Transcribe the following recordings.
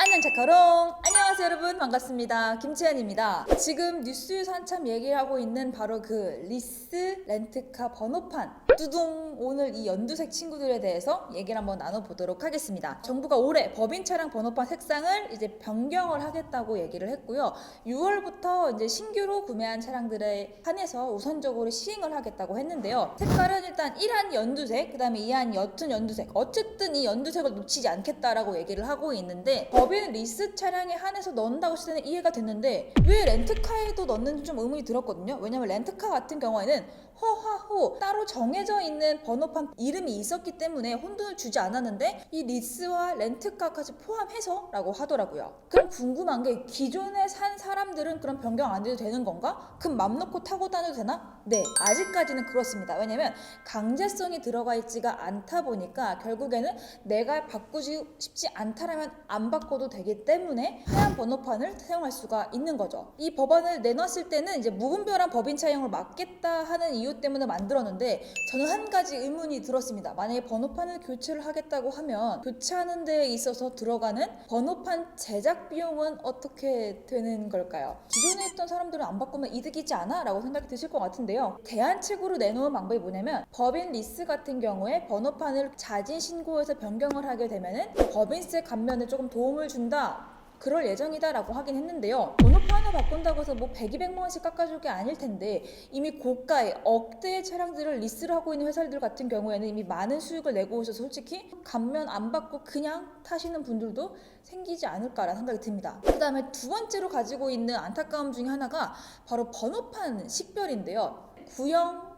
안녕 자카롱! 안녕하세요 여러분, 반갑습니다. 김채연입니다. 지금 뉴스에서 한참 얘기를 하고 있는 바로 그 리스 렌트카 번호판 뚜둥! 오늘 이 연두색 친구들에 대해서 얘기를 한번 나눠보도록 하겠습니다. 정부가 올해 법인 차량 번호판 색상을 이제 변경을 하겠다고 얘기를 했고요. 6월부터 이제 신규로 구매한 차량들에 한해서 우선적으로 시행을 하겠다고 했는데요. 색깔은 일단 1한 연두색, 그 다음에 2한 옅은 연두색, 어쨌든 이 연두색을 놓치지 않겠다라고 얘기를 하고 있는데, 법인 리스 차량에 한해서 넣는다고 했을 때는 이해가 됐는데 왜 렌트카에도 넣는지 좀 의문이 들었거든요. 왜냐면 렌트카 같은 경우에는 허하호 따로 정해져 있는 번호판 이름이 있었기 때문에 혼돈을 주지 않았는데 이 리스와 렌트카까지 포함해서 라고 하더라고요. 그럼 궁금한 게, 기존에 산 사람들은 그럼 변경 안 해도 되는 건가? 그럼 맘 놓고 타고 다녀도 되나? 네, 아직까지는 그렇습니다. 왜냐면 강제성이 들어가 있지가 않다 보니까 결국에는 내가 바꾸지 싶지 않다라면 안 바꿔도 되기 때문에 하얀 번호판을 사용할 수가 있는 거죠. 이 법안을 내놨을 때는 이제 무분별한 법인 차용을 막겠다 하는 이유 때문에 만들었는데, 저는 한 가지 의문이 들었습니다. 만약에 번호판을 교체를 하겠다고 하면 교체하는 데에 있어서 들어가는 번호판 제작 비용은 어떻게 되는 걸까요? 기존에 있던 사람들은 안 바꾸면 이득이지 않아? 라고 생각이 드실 것 같은데요. 대안책으로 내놓은 방법이 뭐냐면, 법인 리스 같은 경우에 번호판을 자진 신고해서 변경을 하게 되면은 법인세 감면에 조금 도움을 준다, 그럴 예정이다 라고 하긴 했는데요. 번호판을 바꾼다고 해서 뭐 100, 200만 원씩 깎아줄 게 아닐 텐데, 이미 고가의 억대의 차량들을 리스를 하고 있는 회사들 같은 경우에는 이미 많은 수익을 내고 있어서 솔직히 감면 안 받고 그냥 타시는 분들도 생기지 않을까라는 생각이 듭니다. 그 다음에 두 번째로 가지고 있는 안타까움 중에 하나가 바로 번호판 식별인데요. 구형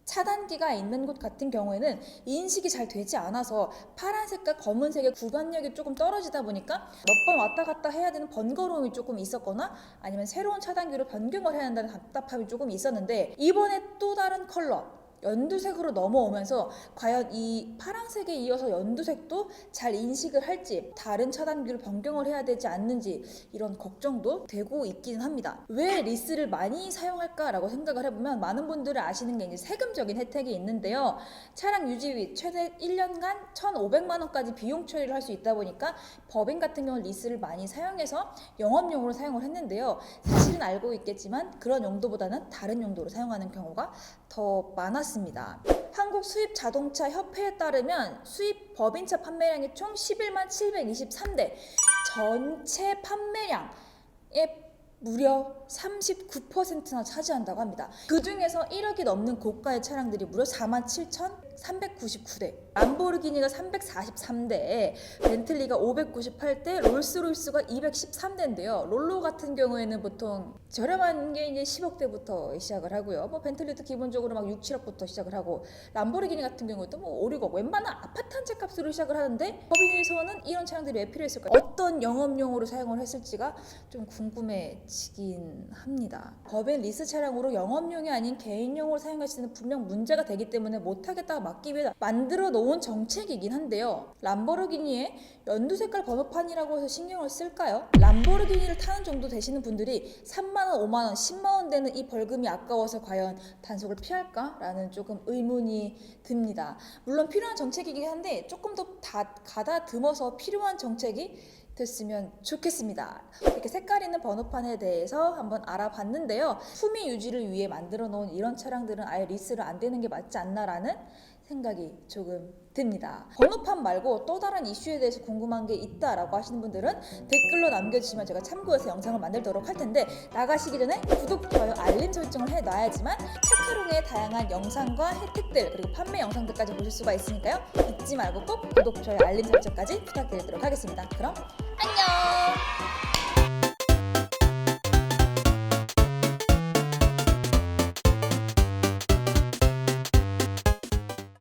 차단기가 있는 곳 같은 경우에는 인식이 잘 되지 않아서 파란색과 검은색의 구간력이 조금 떨어지다 보니까 몇 번 왔다 갔다 해야 되는 번거로움이 조금 있었거나, 아니면 새로운 차단기로 변경을 해야 한다는 답답함이 조금 있었는데, 이번에 또 다른 컬러 연두색으로 넘어오면서 과연 이 파란색에 이어서 연두색도 잘 인식을 할지, 다른 차단기로 변경을 해야 되지 않는지 이런 걱정도 되고 있기는 합니다. 왜 리스를 많이 사용할까라고 생각을 해보면, 많은 분들이 아시는 게 이제 세금적인 혜택이 있는데요. 차량 유지비 최대 1년간 1,500만 원까지 비용 처리를 할 수 있다 보니까 법인 같은 경우는 리스를 많이 사용해서 영업용으로 사용을 했는데요. 사실은 알고 있겠지만 그런 용도보다는 다른 용도로 사용하는 경우가 더 많았습니다. 한국 수입 자동차 협회에 따르면 수입 법인차 판매량이 총 11만 723대, 전체 판매량의 무려 39%나 차지한다고 합니다. 그 중에서 1억이 넘는 고가의 차량들이 무려 4만 7,399대, 람보르기니가 343대, 벤틀리가 598대, 롤스로이스가 213대인데요. 롤로 같은 경우에는 보통 저렴한 게 이제 10억대부터 시작을 하고요. 뭐 벤틀리도 기본적으로 막 6, 7억부터 시작을 하고, 람보르기니 같은 경우도 뭐 5, 6억, 웬만한 아파트 한 채 값으로 시작을 하는데, 법인에서는 이런 차량들이 왜 필요했을까요? 어떤 영업용으로 사용을 했을지가 좀 궁금해지긴 합니다. 법인 리스 차량으로 영업용이 아닌 개인용으로 사용할 수 있는 분명 문제가 되기 때문에 못하겠다고 막기 위해 만들어 놓은 정책이긴 한데요. 람보르기니의 연두 색깔 번호판이라고 해서 신경을 쓸까요? 람보르기니를 타는 정도 되시는 분들이 3만원, 5만원, 10만원 되는 이 벌금이 아까워서 과연 단속을 피할까? 라는 조금 의문이 듭니다. 물론 필요한 정책이긴 한데 조금 더 가다듬어서 필요한 정책이 됐으면 좋겠습니다. 이렇게 색깔 있는 번호판에 대해서 한번 알아봤는데요. 품위 유지를 위해 만들어 놓은 이런 차량들은 아예 리스를 안 되는 게 맞지 않나라는 생각이 조금 듭니다. 번호판 말고 또 다른 이슈에 대해서 궁금한 게 있다라고 하시는 분들은 댓글로 남겨주시면 제가 참고해서 영상을 만들도록 할 텐데, 나가시기 전에 구독, 좋아요, 알림 설정을 해놔야지만 차카롱의 다양한 영상과 혜택들, 그리고 판매 영상들까지 보실 수가 있으니까요. 잊지 말고 꼭 구독, 좋아요, 알림 설정까지 부탁드리도록 하겠습니다. 그럼 안녕!